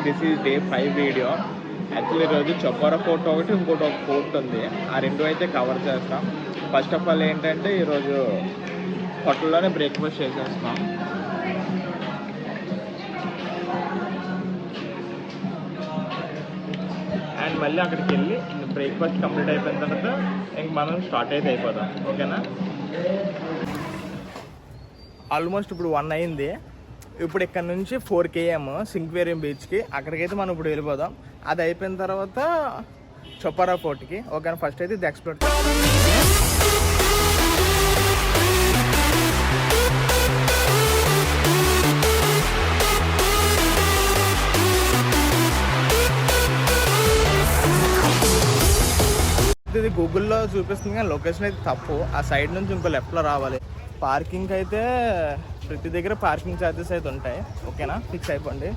This is day 5 video. Actually ఈరోజు చొప్పారా fort ఒకటి, ఇంకోటి ఒక ఫోర్ట్ ఉంది. ఆ రెండు అయితే కవర్ చేస్తాం. ఫస్ట్ ఆఫ్ ఆల్ ఏంటంటే ఈరోజు హోటల్లోనే బ్రేక్ఫాస్ట్ చేసేస్తాం. అండ్ మళ్ళీ అక్కడికి వెళ్ళి బ్రేక్ఫాస్ట్ కంప్లీట్ అయిపోయిన తర్వాత ఇంక మనం స్టార్ట్ అయితే అయిపోదాం. ఓకేనా? ఆల్మోస్ట్ ఇప్పుడు 1 అయింది. ఇప్పుడు ఇక్కడ నుంచి 4 km సింక్వేరియం బీచ్కి, అక్కడికైతే మనం ఇప్పుడు వెళ్ళిపోదాం. అది అయిపోయిన తర్వాత చొప్పారా ఫోర్ట్కి. ఓకేనా? ఫస్ట్ అయితే ఇది ఎక్స్ప్లోర్. ఇది గూగుల్లో చూపిస్తుంది కానీ లొకేషన్ అయితే తప్పు. ఆ సైడ్ నుంచి ఇంకో లెఫ్ట్లో రావాలి. పార్కింగ్ అయితే ప్రతి దగ్గర పార్కింగ్ ఛార్జెస్ అయితే ఉంటాయి. ఓకేనా? ఫిక్స్ అయిపోండి.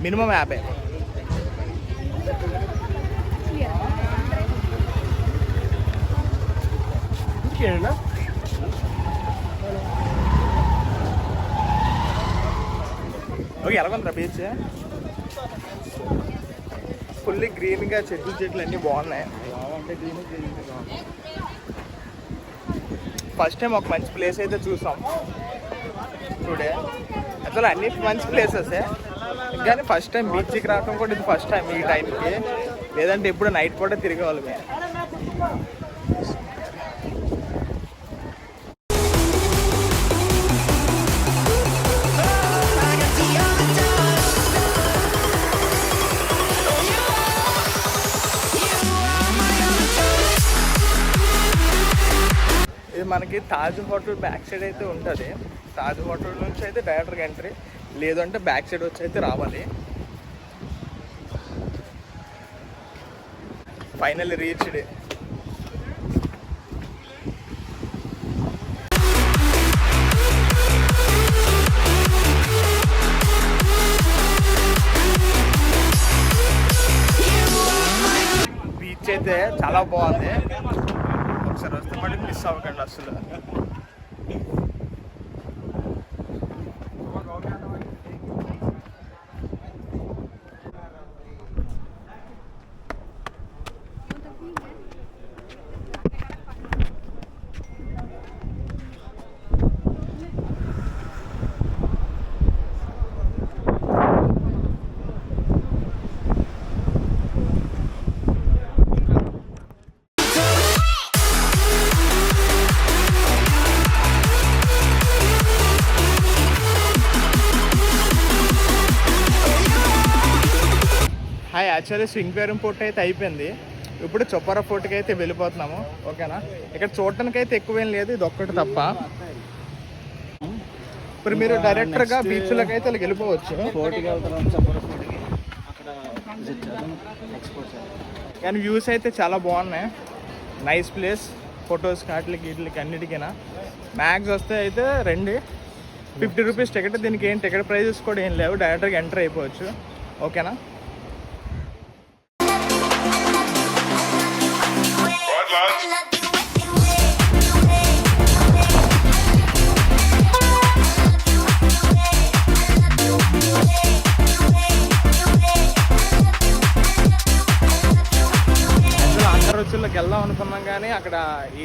మినిమం 50. ఓకే, ఎలాగొందిరా బీచ్? ఫుల్లీ గ్రీన్గా చెట్లు అన్నీ బాగున్నాయి. ఫస్ట్ టైం ఒక మంచి ప్లేస్ అయితే చూసాం టుడే. అసలు అన్ని మంచి ప్లేసెసే కానీ ఫస్ట్ టైం బీచ్కి రావడం కూడా ఇది ఫస్ట్ టైం ఈ టైంకి. లేదంటే ఇప్పుడు నైట్ కూడా తిరిగేవాళ్ళమే. ఇది మనకి తాజ్ హోటల్ బ్యాక్ సైడ్ అయితే ఉంటుంది. తాజ్ హోటల్ నుంచి అయితే డైరెక్ట్గా ఎంట్రీ, లేదంటే బ్యాక్ సైడ్ వచ్చి అయితే రావాలి. Finally reached. బీచ్ అయితే చాలా బాగుంది. ఒకసారి వస్తే మళ్ళీ మిస్ అవ్వకండి అసలు. యాక్చువల్లీ సింక్వేరియం ఫోర్ట్ అయితే అయిపోయింది. ఇప్పుడు చొప్పారా ఫోర్ట్కి అయితే వెళ్ళిపోతున్నాము. ఓకేనా? ఇక్కడ చూడటానికి అయితే ఎక్కువేం లేదు, ఇది ఒక్కటి తప్ప. ఇప్పుడు మీరు డైరెక్ట్గా బీచ్లోకి అయితే వెళ్ళిపోవచ్చు. కానీ వ్యూస్ అయితే చాలా బాగున్నాయి. Nice place. ఫొటోస్ వాటికి వీటికి అన్నిటికైనా మ్యాక్స్ వస్తే అయితే రండి. 50 రూపీస్ టికెట్. దీనికి ఏం టికెట్ ప్రైజెస్ కూడా ఏం లేవు, డైరెక్ట్గా ఎంటర్ అయిపోవచ్చు. ఓకేనా? రోజుల్లోకి వెళ్దాం అనుకున్నాం కానీ అక్కడ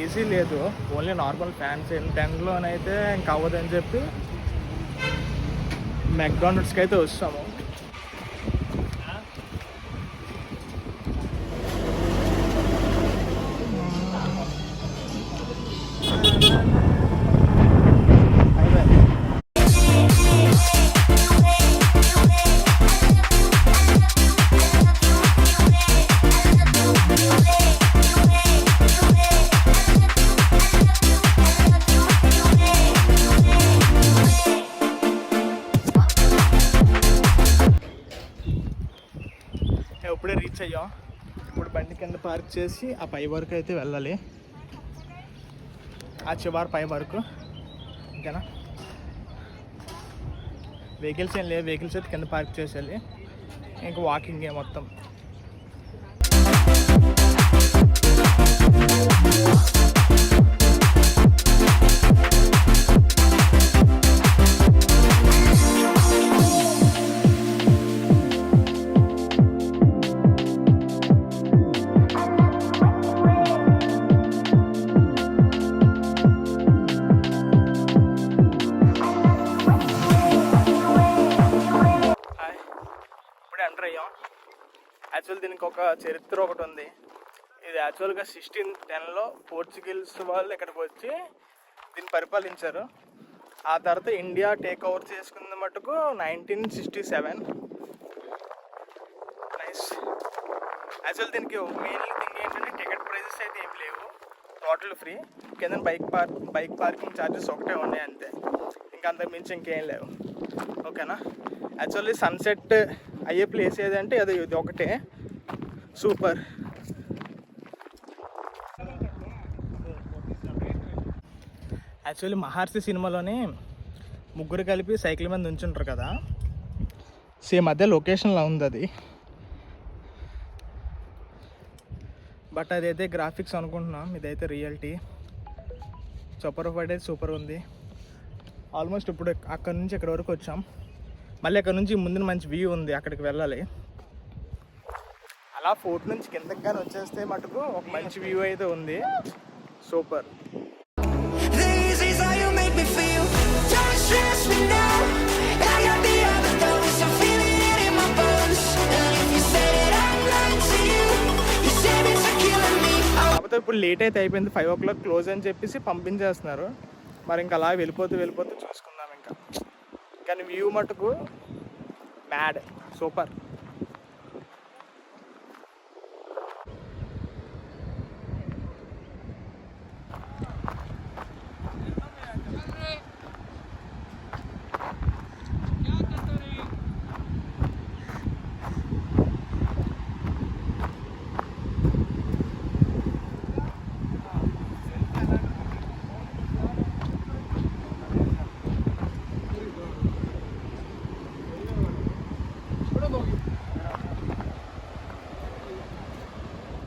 ఏసీ లేదు, ఓన్లీ నార్మల్ ఫ్యాన్స్. 10లోనైతే ఇంకా అవ్వదని చెప్పి మెక్డానల్డ్స్కి అయితే వస్తాము. ఇప్పుడే రీచ్ అయ్యాం. ఇప్పుడు బండి కింద పార్క్ చేసి ఆ పై వరకు అయితే వెళ్ళాలి, ఆ చివరి పై వరకు. ఓకేనా? వెహికల్స్ ఏం లేవు, వెహికల్స్ అయితే కింద పార్క్ చేసేయాలి. ఇంకా వాకింగే మొత్తం. ఇప్పుడే ఎంటర్ అయ్యాం. యాక్చువల్ దీనికి ఒక చరిత్ర ఒకటి ఉంది. ఇది యాక్చువల్గా 1610లో పోర్చుగీస్ వాళ్ళు ఇక్కడికి వచ్చి దీన్ని పరిపాలించారు. ఆ తర్వాత ఇండియా టేక్ ఓవర్ చేసుకున్న మటుకు 1967. నైస్. యాక్చువల్ దీనికి మెయిన్ థింగ్ ఏంటంటే టికెట్ ప్రైజెస్ అయితే ఏం లేవు, టోటల్ ఫ్రీ. కింద బైక్ పార్కింగ్ ఛార్జెస్ ఒకటే ఉన్నాయి అంతే, ఇంకా అంతకు మించి ఇంకేం లేవు. ఓకేనా. యాక్చువల్లీ సన్సెట్ అయ్యే ప్లేస్ ఏదంటే అది ఇది ఒకటే. సూపర్. యాక్చువల్లీ మహర్షి సినిమాలోని ముగ్గురు కలిపి సైకిల్ మీద నుంచుంటారు కదా, సేమ్ అదే లొకేషన్లో ఉంది అది. బట్ అదైతే గ్రాఫిక్స్ అనుకుంటున్నాం, ఇదైతే రియాలిటీ. చొప్పర్ ఫైట్ అయితే సూపర్ ఉంది. ఆల్మోస్ట్ ఇప్పుడు అక్కడ నుంచి ఇక్కడ వరకు వచ్చాం. మళ్ళీ అక్కడ నుంచి ముందున మంచి వ్యూ ఉంది, అక్కడికి వెళ్ళాలి. అలా ఫోర్ట్ నుంచి కిందకి కానీ వచ్చేస్తే మటుకు ఒక మంచి వ్యూ అయితే ఉంది. సూపర్. కాకపోతే ఇప్పుడు లేట్ అయితే అయిపోయింది, 5 o'clock క్లోజ్ అని చెప్పేసి పంపించేస్తున్నారు. మరి ఇంకా అలా వెళ్ళిపోతూ చూసుకుందాం ఇంకా. కానీ వ్యూ మటుకు మ్యాడ్, సూపర్.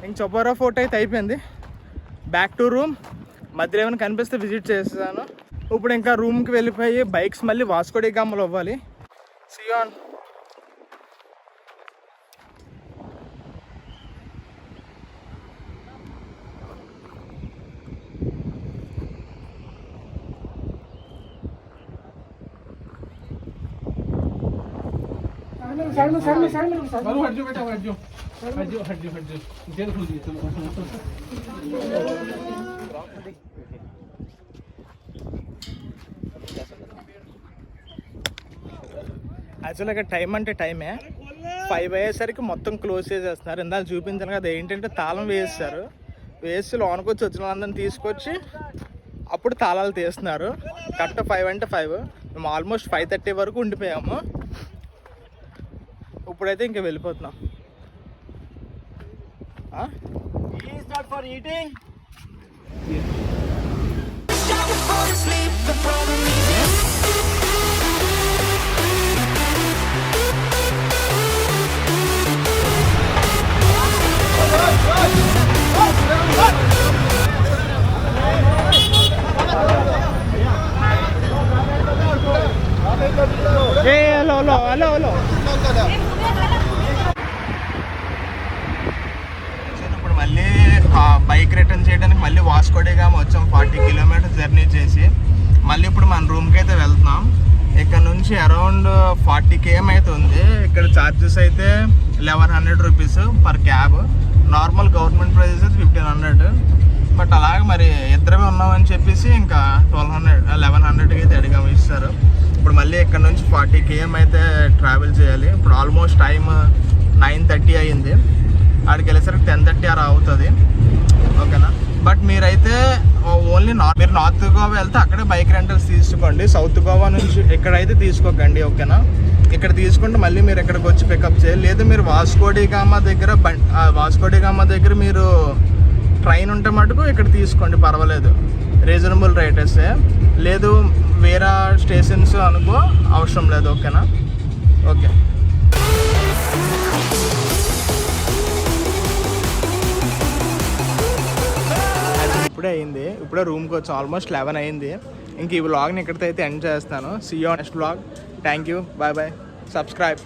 ఇంక చొపారా ఫోర్ట్ అయితే అయిపోయింది. Back to room. మధ్యలో ఏమైనా కనిపిస్తే విజిట్ చేస్తాను. ఇప్పుడు ఇంకా రూమ్కి వెళ్ళిపోయి బైక్స్ మళ్ళీ వాస్కో డి గామాలో అవ్వాలి. See you on. యాక్చువల్గా ఇక్కడ టైం అంటే టైమే. 5 అయ్యేసరికి మొత్తం క్లోజ్ చేసేస్తున్నారు. ఇందాక చూపించాను కదా, ఏంటంటే తాళం వేస్తారు. వేసి లోనకి వచ్చిన వాళ్ళందరినీ తీసుకొచ్చి అప్పుడు తాళాలు తీస్తున్నారు. కరెక్ట్ 5 అంటే 5. మేము ఆల్మోస్ట్ 5:30 వరకు ఉండిపోయాము. ఇప్పుడైతే ఇంకా వెళ్ళిపోతున్నాం. హలో. ఇప్పుడు మళ్ళీ బైక్ రిటర్న్ చేయడానికి మళ్ళీ వాస్కో డి గామా వచ్చాం. 40 kilometers జర్నీ చేసి మళ్ళీ ఇప్పుడు మన రూమ్కి అయితే వెళ్తున్నాం. ఇక్కడ నుంచి అరౌండ్ 40 km అయితే ఉంది. ఇక్కడ ఛార్జెస్ అయితే 1100 rupees per cab. Normal government prices అయితే 1500. బట్ అలాగే మరి ఇద్దరమే ఉన్నామని చెప్పేసి ఇంకా 1100 అయితే అడిగాము, ఇస్తారు. ఇప్పుడు మళ్ళీ ఇక్కడ నుంచి 40 km అయితే ట్రావెల్ చేయాలి. ఇప్పుడు ఆల్మోస్ట్ టైం 9:30 అయింది. అక్కడికి వెళ్ళేసరికి 10:30 అలా అవుతుంది. ఓకేనా. బట్ మీరైతే ఓన్లీ మీరు నార్త్ గోవా వెళ్తే అక్కడే బైక్ రెంటల్స్ తీసుకోండి. సౌత్ గోవా నుంచి ఎక్కడైతే తీసుకోకండి. ఓకేనా. ఇక్కడ తీసుకుంటే మళ్ళీ మీరు ఎక్కడికి వచ్చి పికప్ చేయాలి. లేదా మీరు వాస్కో డి గామా దగ్గర మీరు ట్రైన్ ఉంటే మటుకు ఇక్కడ తీసుకోండి, పర్వాలేదు, రీజనబుల్ రేటెసే. లేదు వేరే స్టేషన్స్ అనుకో, అవసరం లేదు. ఓకేనా. ఓకే. ఇప్పుడే రూమ్కి వచ్చి ఆల్మోస్ట్ 11 అయింది. ఇంక ఈ వ్లాగ్ని ఇక్కడితో అయితే ఎండ్ చేస్తాను. See you next vlog. Thank you. Bye. Subscribe.